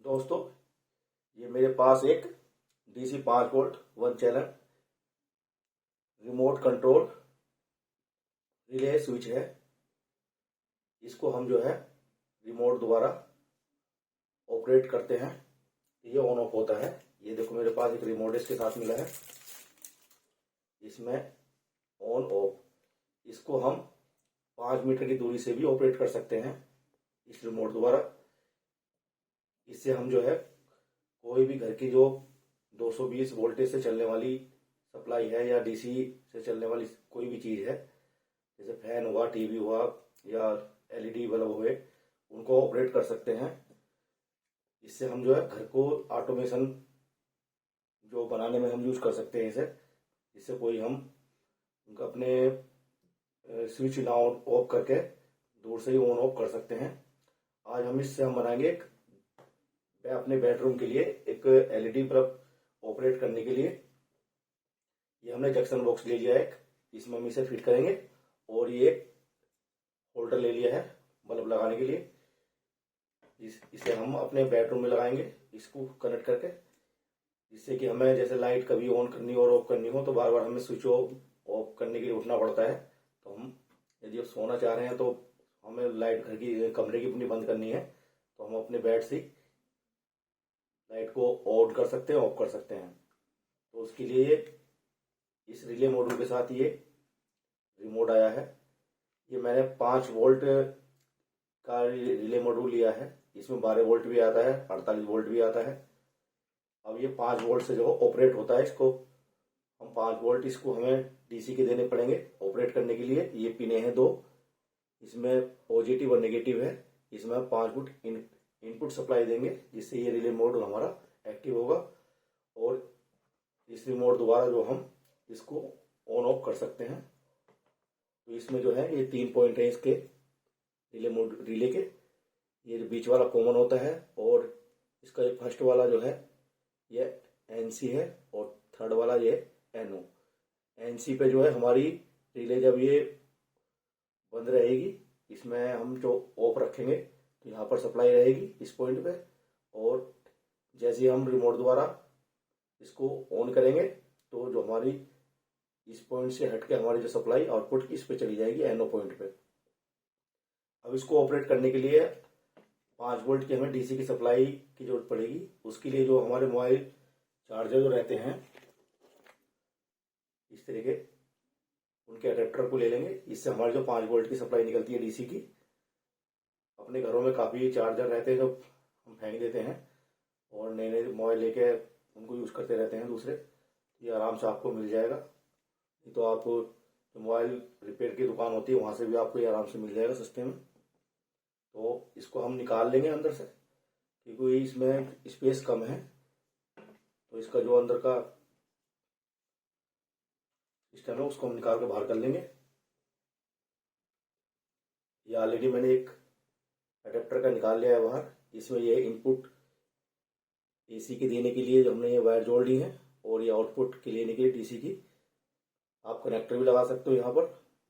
दोस्तों, ये मेरे पास एक DC 5 volt 1 channel remote control relay switch है। इसको हम जो है रिमोट द्वारा ऑपरेट करते हैं। ये ऑन ऑफ होता है। ये देखो, मेरे पास एक रिमोट इसके साथ मिला है। इसमें ऑन ऑफ इसको हम 5 मीटर की दूरी से भी ऑपरेट कर सकते हैं इस रिमोट द्वारा। इससे हम जो है कोई भी घर की जो 220 वोल्टेज से चलने वाली सप्लाई है या DC से चलने वाली कोई भी चीज़ है, जैसे फैन हुआ, TV हुआ या LED बल्ब हुए, उनको ऑपरेट कर सकते हैं। इससे हम जो है घर को ऑटोमेशन जो बनाने में हम यूज कर सकते हैं इसे। इससे कोई हम उनका अपने स्विच ना ऑफ करके दूर से ही ऑन ऑफ कर सकते हैं। आज हम बनाएंगे अपने बेडरूम के लिए एक LED बल्ब ऑपरेट करने के लिए। ये हमने जंक्शन बॉक्स ले लिया है, इसमें हम इसे फिट करेंगे। और ये होल्डर ले लिया है बल्ब लगाने के लिए। इसे हम अपने बेडरूम में लगाएंगे, इसको कनेक्ट करके, जिससे कि हमें जैसे लाइट कभी ऑन करनी हो और ऑफ करनी हो तो बार बार हमें स्विच ऑफ करने के लिए उठना पड़ता है। तो हम यदि अब सोना चाह रहे हैं तो हमें लाइट घर की कमरे की अपनी बंद करनी है, तो हम अपने बेड से लाइट को ऑन कर सकते हैं, ऑफ कर सकते हैं। तो उसके लिए इस रिले मॉड्यूल के साथ ये रिमोट आया है। ये मैंने 5 वोल्ट का रिले मॉड्यूल लिया है। इसमें 12 वोल्ट भी आता है, 48 वोल्ट भी आता है। अब ये 5 वोल्ट से जो ऑपरेट होता है, इसको हम 5 वोल्ट इसको हमें DC के देने पड़ेंगे ऑपरेट करने के लिए। ये पिने हैं 2, इसमें पॉजिटिव और नेगेटिव है। इसमें हम 5 वोल्ट इनपुट सप्लाई देंगे, जिससे ये रिले मॉड्यूल हमारा एक्टिव होगा। और इस रिमोट द्वारा जो हम इसको ऑन ऑफ कर सकते हैं। तो इसमें जो है ये 3 पॉइंट है इसके रिले के। ये जो बीच वाला कॉमन होता है, और इसका ये फर्स्ट वाला जो है ये NC है, और थर्ड वाला ये NO। NC पे जो है हमारी रिले जब ये बंद रहेगी, इसमें हम जो ऑफ रखेंगे तो यहाँ पर सप्लाई रहेगी इस पॉइंट पे। और जैसे ही हम रिमोट द्वारा इसको ऑन करेंगे तो जो हमारी इस पॉइंट से हटके हमारी जो सप्लाई आउटपुट की इस पे चली जाएगी NO पॉइंट पे। अब इसको ऑपरेट करने के लिए 5 वोल्ट की हमें DC की सप्लाई की जरूरत पड़ेगी। उसके लिए जो हमारे मोबाइल चार्जर जो रहते हैं इस तरीके, उनके अडेप्टर को ले लेंगे। इससे हमारी जो 5 वोल्ट की सप्लाई निकलती है DC की। अपने घरों में काफ़ी चार्जर रहते हैं जो हम फेंक देते हैं, और नए नए मोबाइल लेके उनको यूज़ करते रहते हैं दूसरे। ये आराम से आपको मिल जाएगा। नहीं तो आप जो मोबाइल रिपेयर की दुकान होती है वहाँ से भी आपको ये आराम से मिल जाएगा सस्ते में। तो इसको हम निकाल लेंगे अंदर से, क्योंकि इसमें स्पेस कम है। तो इसका जो अंदर का सिस्टम है उसको हम निकाल के बाहर कर लेंगे। ये ऑलरेडी मैंने एक अडेप्टर का निकाल लिया है बाहर। इसमें ये इनपुट AC के देने के लिए जो हमने ये वायर जोड़ ली है, और ये आउटपुट के लेने के लिए DC की। आप कनेक्टर भी लगा सकते हो यहाँ पर,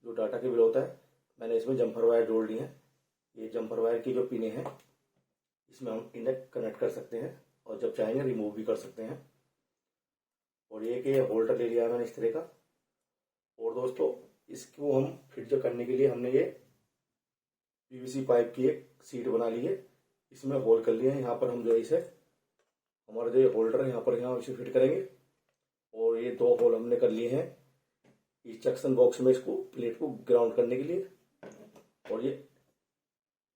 जो डाटा केबल होता है। मैंने इसमें जम्पर वायर जोड़ ली है। ये जम्पर वायर की जो पिने हैं, इसमें हम इन्हें कनेक्ट कर सकते हैं, और जब चाहेंगे रिमूव भी कर सकते हैं। और ये कि होल्डर ले लिया मैंने इस तरह का। और दोस्तों, इसको हम फिट जो करने के लिए हमने ये PVC पाइप की एक सीट बना ली है। इसमें होल कर लिए हैं। यहाँ पर हम जो है इसे हमारा जो होल्डर है यहाँ इसे फिट करेंगे। और ये 2 होल हमने कर लिए हैं इस जंक्शन बॉक्स में, इसको प्लेट को ग्राउंड करने के लिए। और ये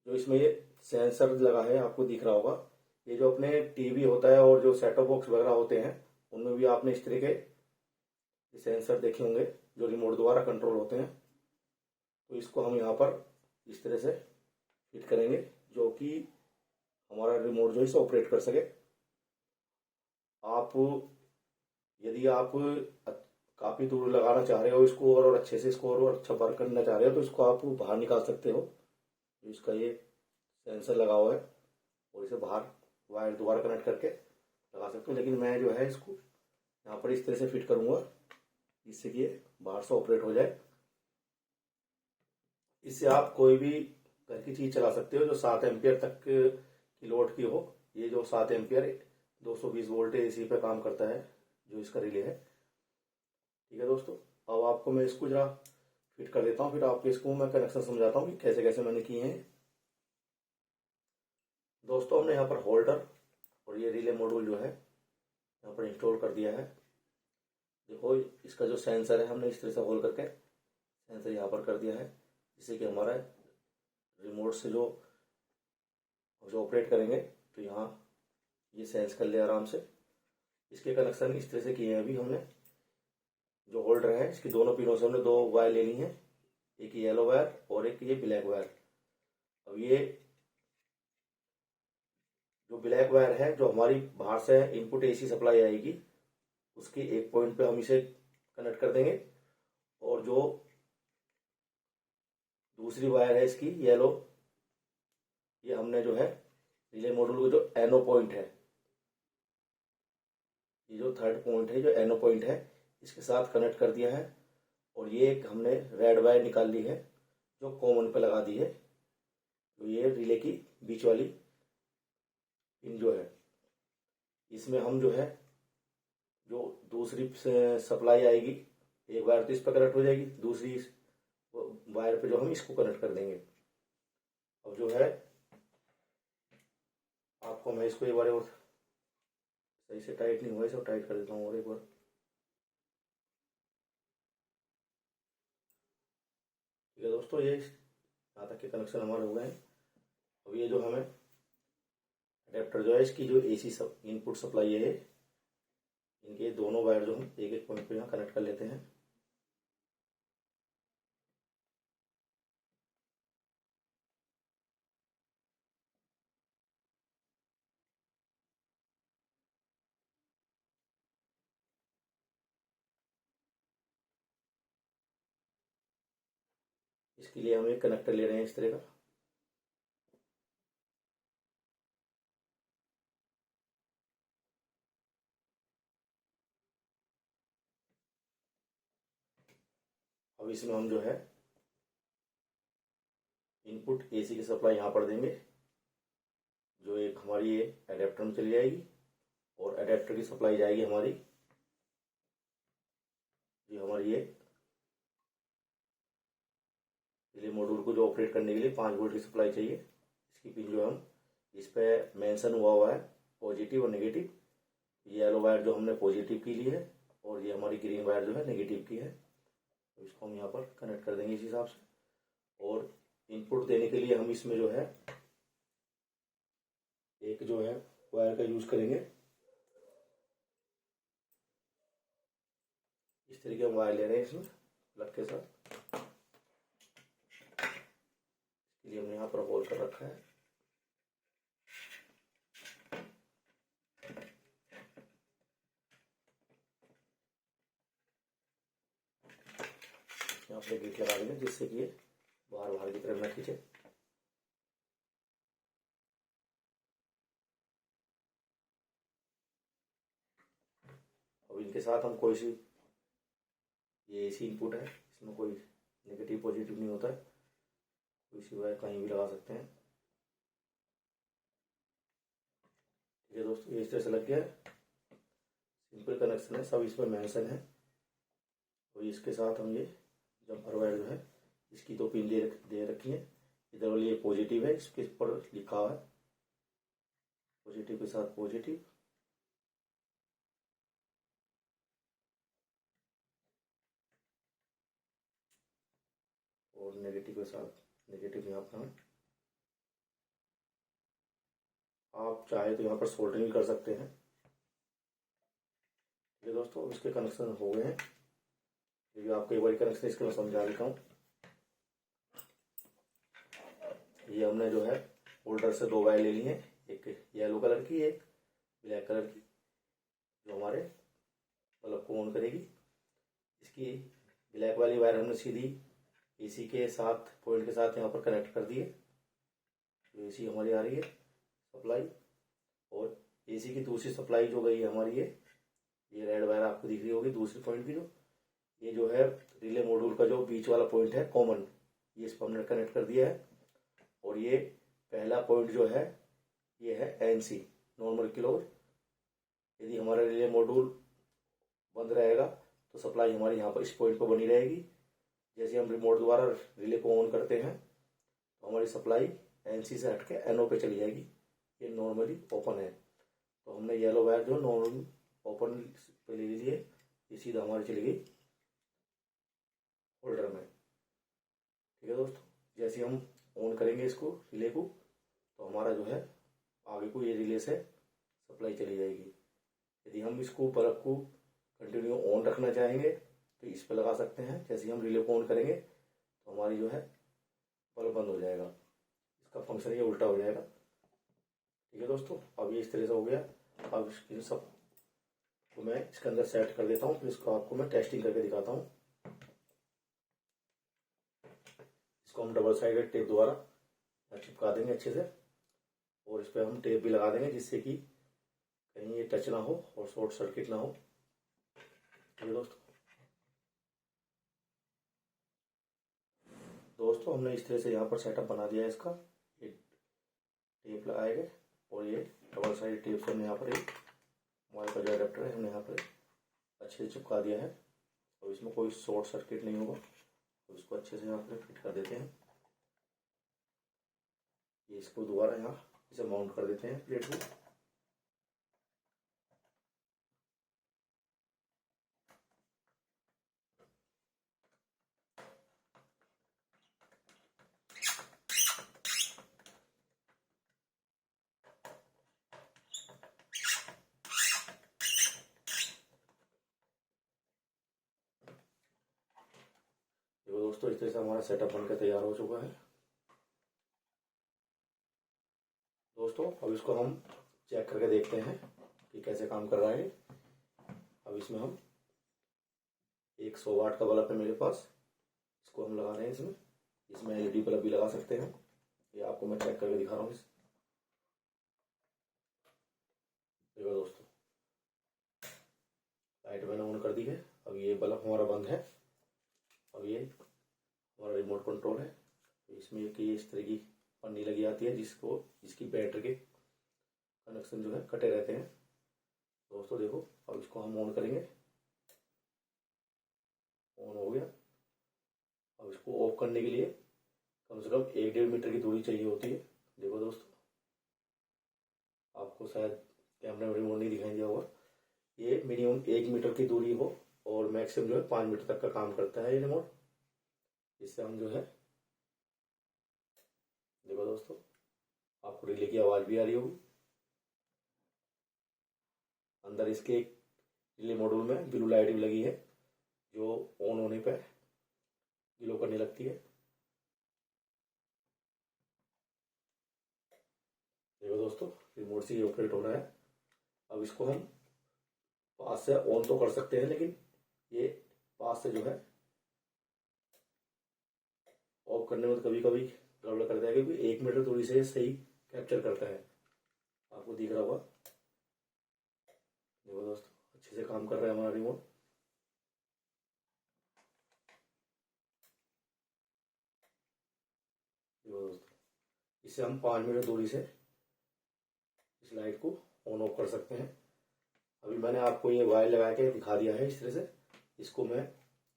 जो इसमें ये सेंसर लगा है, आपको दिख रहा होगा। ये जो अपने TV होता है और जो सेटअप बॉक्स वगैरह होते हैं, उनमें भी आपने इस तरह के सेंसर देखे होंगे जो रिमोट द्वारा कंट्रोल होते हैं। तो इसको हम यहाँ पर इस तरह से फिट करेंगे, जो कि हमारा रिमोट जो इसे ऑपरेट कर सके। यदि आप काफ़ी दूर लगाना चाह रहे हो इसको, और अच्छे से इसको और अच्छा वर्क करना चाह रहे हो, तो इसको आप बाहर निकाल सकते हो। इसका ये सेंसर लगा हुआ है, और इसे बाहर वायर दोबारा कनेक्ट करके लगा सकते हो। लेकिन मैं जो है इसको यहाँ पर इस तरह से फिट करूँगा, जिससे कि ये बाहर से ऑपरेट हो जाए। इससे आप कोई भी घर की चीज़ चला सकते हो जो 7 एम्पियर तक की लोड की हो। ये जो 7 एम्पियर 220 वोल्ट एसी पे काम करता है जो इसका रिले है। ठीक है दोस्तों, अब आपको मैं इसको जरा फिट कर देता हूँ, फिर आपको इसको मैं कनेक्शन समझाता हूँ कि कैसे कैसे मैंने किए हैं। दोस्तों हमने यहाँ पर होल्डर और ये रिले मॉड्यूल जो है यहाँ पर इंस्टॉल कर दिया है। देखो इसका जो सेंसर है हमने इस तरह से होल करके सेंसर यहाँ पर कर दिया है, जिससे कि हमारा रिमोट से जो ऑपरेट करेंगे तो यहाँ ये सेंस कर ले आराम से। इसके कनेक्शन इस तरह से किए हैं। अभी हमने जो होल्डर है इसकी दोनों पिनों से हमने 2 वायर ले ली हैं, एक येलो वायर और एक ये ब्लैक वायर। अब ये जो ब्लैक वायर है जो हमारी बाहर से इनपुट एसी सप्लाई आएगी उसके एक पॉइंट पे हम इसे कनेक्ट कर देंगे, और जो दूसरी वायर है इसकी येलो, ये हमने जो है रिले मॉड्यूल को जो एनो पॉइंट है, ये जो थर्ड पॉइंट है जो एनो पॉइंट है इसके साथ कनेक्ट कर दिया है। और ये एक हमने रेड वायर निकाल ली है जो कॉमन पे लगा दी है, तो ये रिले की बीच वाली पिन जो है इसमें हम जो है जो दूसरी सप्लाई आएगी एक वायर तो इस पर कनेक्ट हो जाएगी, दूसरी वायर पे जो हम इसको कनेक्ट कर देंगे। अब जो है आपको मैं इसको एक बार और सही से टाइट नहीं हुआ इसे टाइट कर देता हूँ और एक बार। ठीक है दोस्तों, ये यहाँ तक के कनेक्शन हमारे हो गए हैं। अब ये जो हमें अडेप्टर जो है इसकी जो एसी इनपुट सप्लाई है इनके दोनों वायर जो हम एक एक पॉइंट पे यहाँ कनेक्ट कर लेते हैं। इसके लिए हम एक कनेक्टर ले रहे हैं इस तरह का। अब इसमें हम जो है इनपुट एसी की सप्लाई यहाँ पर देंगे, जो एक हमारी ये अडेप्टर में चली जाएगी, और अडेप्टर की सप्लाई जाएगी हमारी ये रिले मॉड्यूल को जो ऑपरेट करने के लिए 5 वोल्ट की सप्लाई चाहिए। इसकी पिन जो हम इस पे मेंशन हुआ है पॉजिटिव और नेगेटिव। ये येलो वायर जो हमने पॉजिटिव की ली है और ये हमारी ग्रीन वायर जो है नेगेटिव की है, तो इसको हम यहाँ पर कनेक्ट कर देंगे इस हिसाब से। और इनपुट देने के लिए हम इसमें जो है एक जो है वायर का यूज करेंगे। इस तरीके हम वायर ले रहे हैं इसमें प्लग के साथ, इसके लिए हमने यहाँ पर होल कर रखा है। यहाँ पे गेट लगा देंगे जिससे कि ये बाहर की तरफ न खींचे। अब इनके साथ हम कोई सी ये एसी इनपुट है, इसमें कोई नेगेटिव पॉजिटिव नहीं होता है, कोई सी वायर कहीं भी लगा सकते हैं। ठीक है दोस्तों, ये इस तरह से लग गया है। सिंपल कनेक्शन है, सब इसमें मेंशन है। और इसके साथ हम ये जम्पर वायर जो है इसकी 2 पिन दे रखी है। इधर वाली ये पॉजिटिव है, इसके ऊपर लिखा हुआ है पॉजिटिव के साथ पॉजिटिव, और नेगेटिव के साथ नेगेटिव। यहाँ पर आप चाहे तो यहाँ पर सोल्डरिंग भी कर सकते हैं। ये दोस्तों इसके कनेक्शन हो गए हैं। ये आपको एक बार कनेक्शन इसके मैं समझा देता हूँ। ये हमने जो है होल्डर से 2 वायर ले ली हैं, एक येलो कलर की एक ब्लैक कलर की, जो हमारे बल्ब को ऑन करेगी। इसकी ब्लैक वाली वायर हमने सीधी एसी के साथ पॉइंट के साथ यहाँ पर कनेक्ट कर दी है, तो एसी हमारी आ रही है सप्लाई। और एसी की दूसरी सप्लाई जो गई है हमारी ये रेड वायर आपको दिख रही होगी दूसरी पॉइंट की, ये जो है रिले मॉड्यूल का जो बीच वाला पॉइंट है कॉमन, ये इस पर हमने कनेक्ट कर दिया है। और ये पहला पॉइंट जो है ये है एनसी, नॉर्मल किलोड। यदि हमारा रिले मॉड्यूल बंद रहेगा तो सप्लाई हमारी यहाँ पर इस पॉइंट पर बनी रहेगी। जैसे हम रिमोट द्वारा रिले को ऑन करते हैं तो हमारी सप्लाई NC से हट के NO पे चली जाएगी। ये नॉर्मली ओपन है, तो हमने येलो वायर जो नॉर्मल ओपन पे ले लीजिए, ये सीधा हमारी चली गई होल्डर में। ठीक है दोस्तों, जैसे हम ऑन करेंगे इसको रिले को तो हमारा जो है आगे को ये रिले से सप्लाई चली जाएगी। यदि हम इसको बल्ब को कंटिन्यू ऑन रखना चाहेंगे तो इस पर लगा सकते हैं। जैसे हम रिले को ऑन करेंगे तो हमारी जो है बल्ब बंद हो जाएगा, इसका फंक्शन ये उल्टा हो जाएगा। ठीक है दोस्तों, अब ये इस तरह से हो गया। अब इन सब को मैं इसके अंदर सेट कर देता हूँ, फिर इसको आपको मैं टेस्टिंग करके दिखाता हूँ। इसको हम डबल साइडेड टेप द्वारा चिपका देंगे अच्छे से, और इस पर हम टेप भी लगा देंगे जिससे कि कहीं ये टच ना हो और शॉर्ट सर्किट ना हो। ठीक है दोस्तों, हमने इस तरह से यहाँ पर सेटअप बना दिया है इसका। ये टेप लगाएंगे और ये डबल साइड टेप से हमने यहाँ पर एक मोबाइल का जो अडेप्टर है हमने यहाँ पर अच्छे से चिपका दिया है। और इसमें कोई शॉर्ट सर्किट नहीं होगा, तो इसको अच्छे से यहाँ पर फिट कर देते हैं। ये इसको दोबारा यहाँ इसे माउंट कर देते हैं प्लेट को। देखो दोस्तों, इस तरह से हमारा सेटअप बनकर तैयार हो चुका है। दोस्तों, अब इसको हम चेक करके देखते हैं कि कैसे काम कर रहा है। अब इसमें हम 100 वाट का बल्ब है मेरे पास, इसको हम लगा रहे हैं इसमें। इसमें LED बल्ब भी लगा सकते हैं, ये आपको मैं चेक करके दिखा रहा हूँ। देखो दोस्तों, लाइट मैंने ऑन कर दी है। अब ये बल्ब हमारा बंद है। अब ये हमारा रिमोट कंट्रोल है। इसमें इस तरह की पन्नी लगी आती है जिसकी बैटरी के कनेक्शन जो है कटे रहते हैं। दोस्तों देखो, अब इसको हम ऑन करेंगे। ऑन हो गया। अब इसको ऑफ करने के लिए कम से कम 1-1.5 मीटर की दूरी चाहिए होती है। देखो दोस्तों, आपको शायद कैमरे में रिमोट नहीं दिखाई दिया होगा। ये मिनिमम 1 मीटर की दूरी हो और मैक्सिमम जो है 5 मीटर तक का काम करता है ये रिमोट। इससे हम जो है, देखो दोस्तों, आपको रिले की आवाज भी आ रही होगी। अंदर इसके रिले मॉड्यूल में ब्लू लाइट भी लगी है जो ऑन होने पर ग्लो करने लगती है। देखो दोस्तों, रिमोट से ये ऑपरेट हो रहा है। अब इसको हम पास से ऑन तो कर सकते हैं, लेकिन ये पास से जो है ऑफ करने में कभी कभी गड़बड़ करता है, क्योंकि 1 मीटर दूरी से सही कैप्चर करता है। आपको दिख रहा होगा। देखो दोस्तों, अच्छे से काम कर रहा है हमारा रिमोट। देखो दोस्तों, इसे हम 5 मीटर दूरी से इस लाइट को ऑन ऑफ कर सकते हैं। अभी मैंने आपको ये वायर लगा के दिखा दिया है इस तरह से। इसको मैं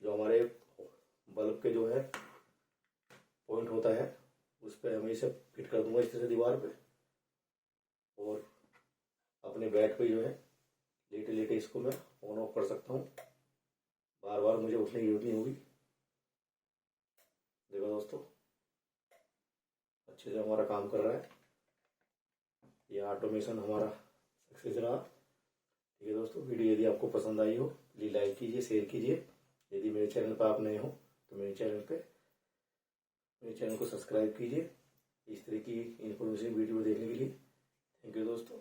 जो हमारे बल्ब के जो है पॉइंट होता है उस पर हमें इसे फिट कर दूंगा इस तरह से दीवार पे, और अपने बेड पे जो है लेटे लेटे इसको मैं ऑन ऑफ कर सकता हूँ। बार बार मुझे उठने की जरूरत नहीं होगी। देखो दोस्तों, अच्छे से हमारा काम कर रहा है। ये ऑटोमेशन हमारा सक्सेस रहा। ठीक है दोस्तों, वीडियो यदि आपको पसंद आई हो प्लीज़ लाइक कीजिए, शेयर कीजिए। यदि मेरे चैनल पर आप नए हो तो मेरे चैनल को सब्सक्राइब कीजिए इस तरह की इन्फॉर्मेशन वीडियो देखने के लिए। थैंक यू दोस्तों।